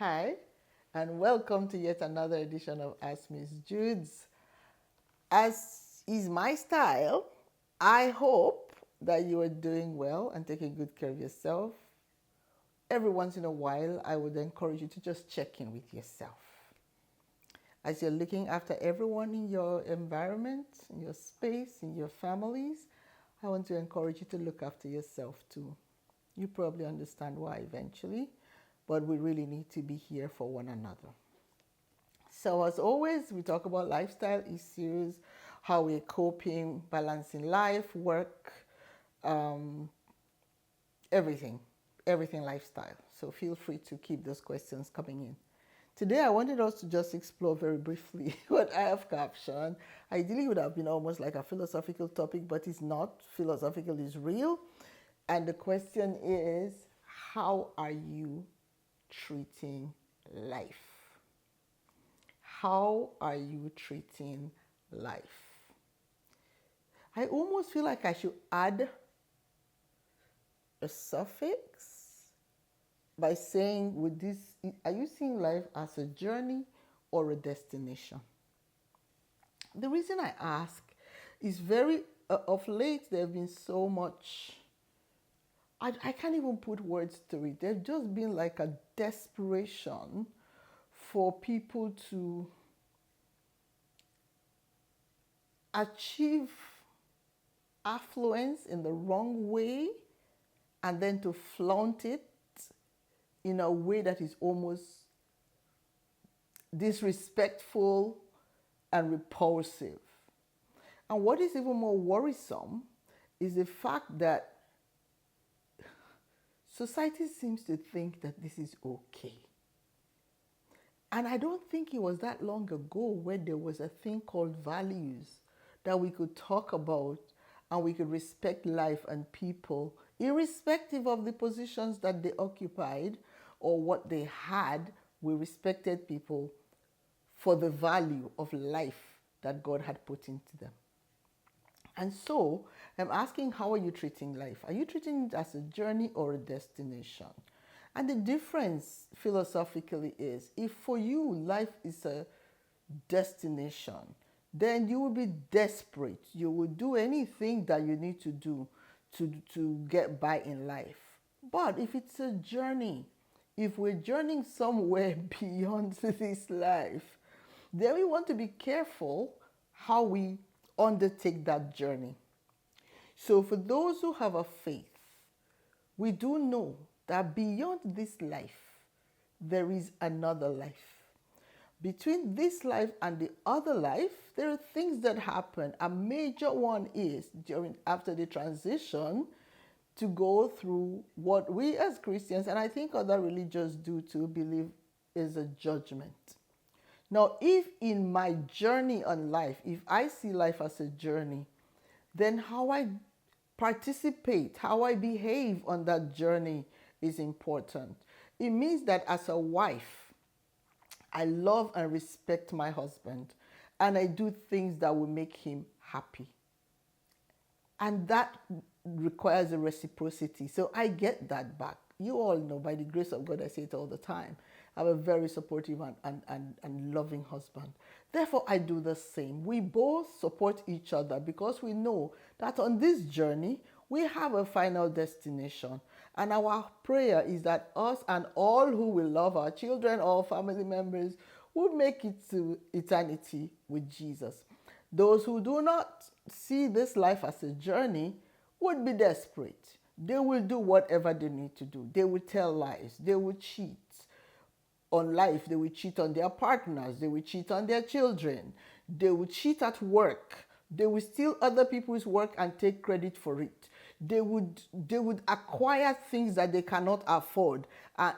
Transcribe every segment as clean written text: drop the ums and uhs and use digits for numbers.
Hi, and welcome to yet another edition of Ask Miss Judes. As is my style, I hope that you are doing well and taking good care of yourself. Every once in a while, I would encourage you to just check in with yourself. As you're looking after everyone in your environment, in your space, in your families, I want to encourage you to look after yourself too. You probably understand why eventually, but we really need to be here for one another. So, as always, we talk about lifestyle issues, how we're coping, balancing life, work, um, everything, everything lifestyle. So, feel free to keep those questions coming in. Today, I wanted us to just explore very briefly what I have captioned. Ideally, it would have been almost like a philosophical topic, but it's not. Philosophical is real. And the question is, how are you treating life? How are you treating life? I almost feel like I should add a suffix by saying, with this, are you seeing life as a journey or a destination? The reason I ask is of late, there have been so much, I can't even put words to it. There's just been like a desperation for people to achieve affluence in the wrong way and then to flaunt it in a way that is almost disrespectful and repulsive. And what is even more worrisome is the fact that society seems to think that this is okay. And I don't think it was that long ago where there was a thing called values that we could talk about and we could respect life and people, irrespective of the positions that they occupied or what they had. We respected people for the value of life that God had put into them. And so I'm asking, how are you treating life? Are you treating it as a journey or a destination? And the difference philosophically is, if for you life is a destination, then you will be desperate. You will do anything that you need to do to get by in life. But if it's a journey, if we're journeying somewhere beyond this life, then we want to be careful how we undertake that journey. So, for those who have a faith, we do know that beyond this life, there is another life. Between this life and the other life, there are things that happen. A major one is after the transition to go through what we as Christians, and I think other religions do too, believe is a judgment. Now, if in my journey on life, if I see life as a journey, then how I participate, how I behave on that journey is important. It means that as a wife, I love and respect my husband, and I do things that will make him happy. And that requires a reciprocity. So I get that back. You all know, by the grace of God, I say it all the time, I'm a very supportive and loving husband. Therefore, I do the same. We both support each other because we know that on this journey, we have a final destination. And our prayer is that us and all who will love our children or family members will make it to eternity with Jesus. Those who do not see this life as a journey would be desperate. They will do whatever they need to do. They will tell lies. They will cheat on life. They will cheat on their partners. They will cheat on their children. They will cheat at work. They will steal other people's work and take credit for it. They would acquire things that they cannot afford.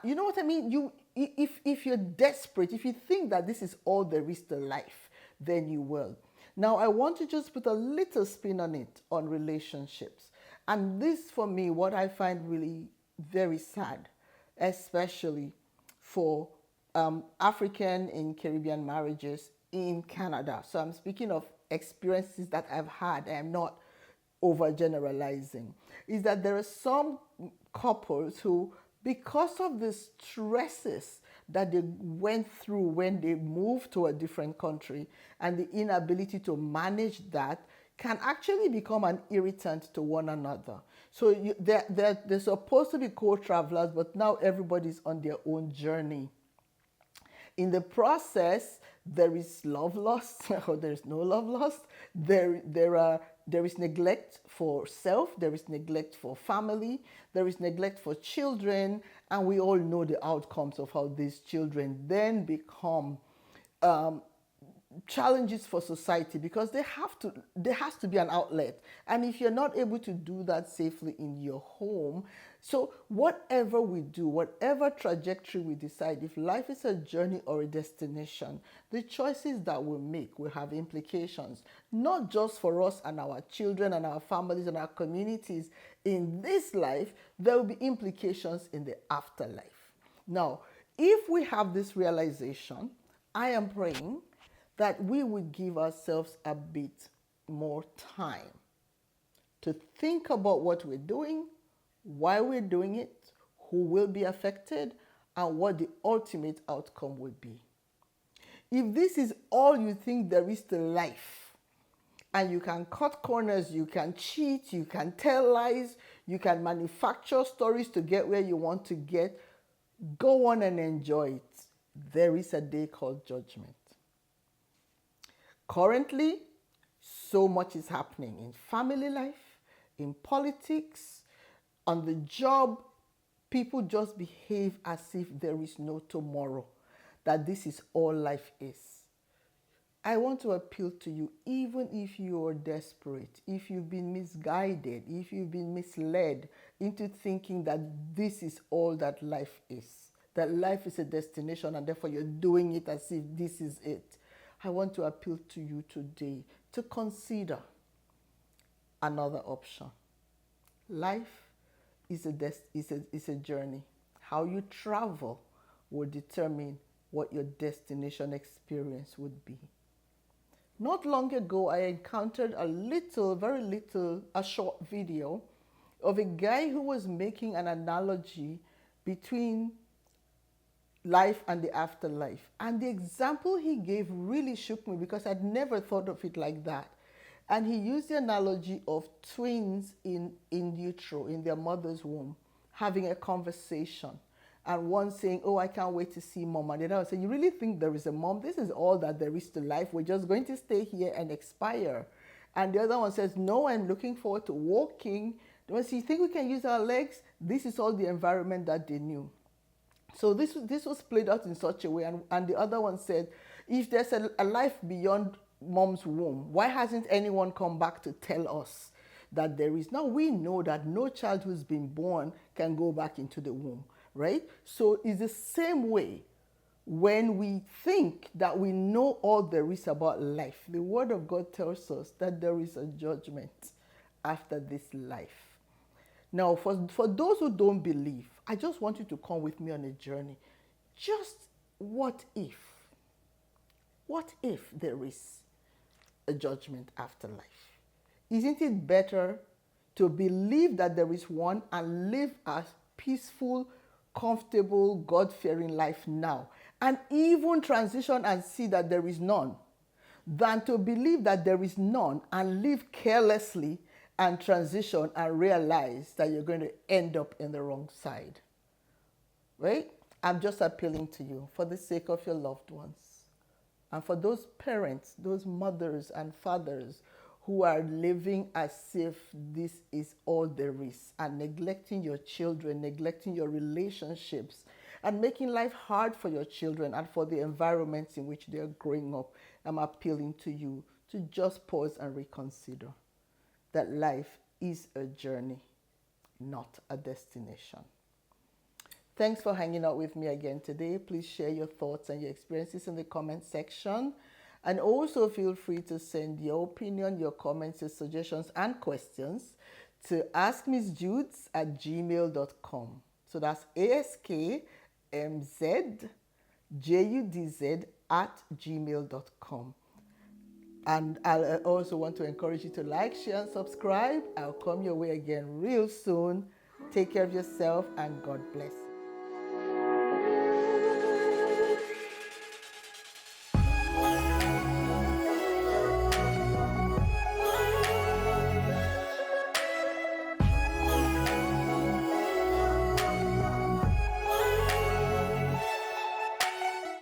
You know what I mean? If you're desperate, if you think that this is all there is to life, then you will. Now, I want to just put a little spin on it, on relationships. And this, for me, what I find really very sad, especially for African and Caribbean marriages in Canada. So I'm speaking of experiences that I've had. I'm not overgeneralizing. Is that there are some couples who, because of the stresses that they went through when they moved to a different country, and the inability to manage that can actually become an irritant to one another. So they're supposed to be co-travelers, but now everybody's on their own journey. In the process, there is love lost, or there is no love lost. There is neglect for self, there is neglect for family, there is neglect for children, and we all know the outcomes of how these children then become challenges for society, because there has to be an outlet, and if you're not able to do that safely in your home, so whatever we do, whatever trajectory we decide, if life is a journey or a destination, the choices that we make will have implications, not just for us and our children and our families and our communities in this life. There will be implications in the afterlife. Now, if we have this realization, I am praying that we would give ourselves a bit more time to think about what we're doing, why we're doing it, who will be affected, and what the ultimate outcome would be. If this is all you think there is to life, and you can cut corners, you can cheat, you can tell lies, you can manufacture stories to get where you want to get, go on and enjoy it. There is a day called judgment. Currently, so much is happening in family life, in politics, on the job. People just behave as if there is no tomorrow, that this is all life is. I want to appeal to you, even if you are desperate, if you've been misguided, if you've been misled into thinking that this is all that life is, that life is a destination and therefore you're doing it as if this is it. I want to appeal to you today to consider another option. Life is a journey. How you travel will determine what your destination experience would be. Not long ago, I encountered a short video of a guy who was making an analogy between life and the afterlife. And the example he gave really shook me, because I'd never thought of it like that. And he used the analogy of twins in utero, in their mother's womb, having a conversation. And one saying, oh, I can't wait to see mom. And the other saying, you really think there is a mom? This is all that there is to life. We're just going to stay here and expire. And the other one says, no, I'm looking forward to walking. Once you think we can use our legs, this is all the environment that they knew. So this was played out in such a way. And the other one said, if there's a life beyond mom's womb, why hasn't anyone come back to tell us that there is? Now we know that no child who's been born can go back into the womb, right? So it's the same way when we think that we know all there is about life. The Word of God tells us that there is a judgment after this life. Now, for those who don't believe, I just want you to come with me on a journey. Just what if? What if there is a judgment after life? Isn't it better to believe that there is one and live a peaceful, comfortable, God-fearing life now, and even transition and see that there is none, than to believe that there is none and live carelessly and transition and realize that you're going to end up in the wrong side? Right? I'm just appealing to you for the sake of your loved ones, and for those parents, those mothers and fathers who are living as if this is all there is, and neglecting your children, neglecting your relationships, and making life hard for your children and for the environments in which they are growing up. I'm appealing to you to just pause and reconsider that life is a journey, not a destination. Thanks for hanging out with me again today. Please share your thoughts and your experiences in the comment section. And also feel free to send your opinion, your comments, your suggestions, and questions to askmissjudz@gmail.com. So that's askmzjudz@gmail.com. And I also want to encourage you to like, share, and subscribe. I'll come your way again real soon. Take care of yourself, and God bless.